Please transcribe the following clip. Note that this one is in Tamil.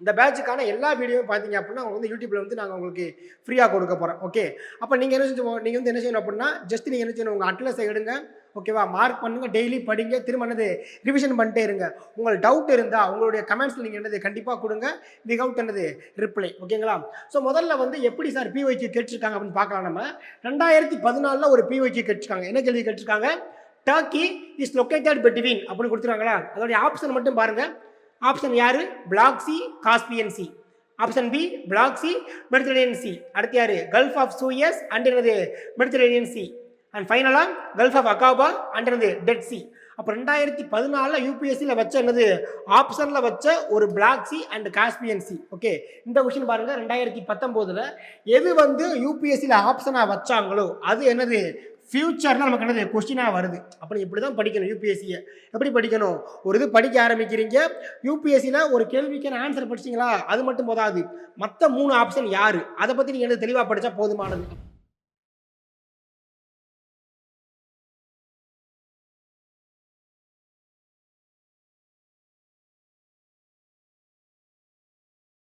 இந்த பேட்சுக்கான எல்லா வீடியோவும் பார்த்தீங்க அப்படின்னா அவங்க வந்து யூடியூப்ல வந்து நாங்கள் உங்களுக்கு ஃப்ரீயாக கொடுக்க போகிறோம். ஓகே, அப்போ நீங்கள் என்ன செஞ்சு நீங்கள் வந்து என்ன செய்யணும் அப்படின்னா ஜஸ்ட் நீங்கள் என்ன செய்யணும், உங்கள் அட்லஸை எடுங்க. ஓகேவா, மார்க் பண்ணுங்க, டெய்லி படிங்க, திரும்ப என்னது ரிவிஷன் பண்ணிட்டே இருங்க. உங்களுக்கு டவுட் இருந்தால் உங்களுடைய கமெண்ட்ஸில் நீங்கள் என்னது கண்டிப்பாக கொடுங்க. விகவுட் என்னது ரிப்ளை. ஓகேங்களா? ஸோ முதல்ல வந்து எப்படி சார் பிஒய்க்கு கேட்டிருக்காங்க அப்படின்னு பார்க்கலாம். நம்ம 2014 ஒரு பிஒய்க்கு கேட்டிருக்காங்க. என்ன கேள்வி கேட்டிருக்காங்க? டர்க்கி இஸ் லொக்கேட்டட் பிட்வீன் அப்படின்னு கொடுத்துருக்காங்களா? அதோடைய ஆப்ஷன் மட்டும் பாருங்க. ஆப்ஷன் யாரு? Black sea, Caspian sea. Option B black sea, Mediterranean sea. அடுத்து யாரு? கல்ஃப் ஆஃப் சூயஸ் அண்ட் என்னது மெடிட்டரேனியன் சி. அண்ட் ஃபைனலா கல்ஃப் ஆஃப் அகாபா அண்ட் என்னது டெட் சி. அப்போ 2014 யூபிஎஸ்சியில் வச்ச என்னது ஆப்ஷனில் வச்ச ஒரு black sea and Caspian sea. Okay, இந்த கொஸ்டின் பாருங்க. 2019 எது வந்து யூபிஎஸ்சியில் ஆப்ஷனாக வச்சாங்களோ அது என்னது ஃபியூச்சர்னா நமக்கு என்னது கொஸ்டினாக வருது. அப்போ இப்படி தான் படிக்கணும் யூபிஎஸ்சியை. எப்படி படிக்கணும்? ஒரு இது படிக்க ஆரம்பிக்கிறீங்க, யூபிஎஸ்சியில் ஒரு கேள்விக்கான ஆன்சர் படிச்சிங்களா, அது மட்டும் போதாது. மற்ற 3 ஆப்ஷன் யாரு அதை பற்றி நீங்கள் தெளிவாக படித்தா போதுமானது.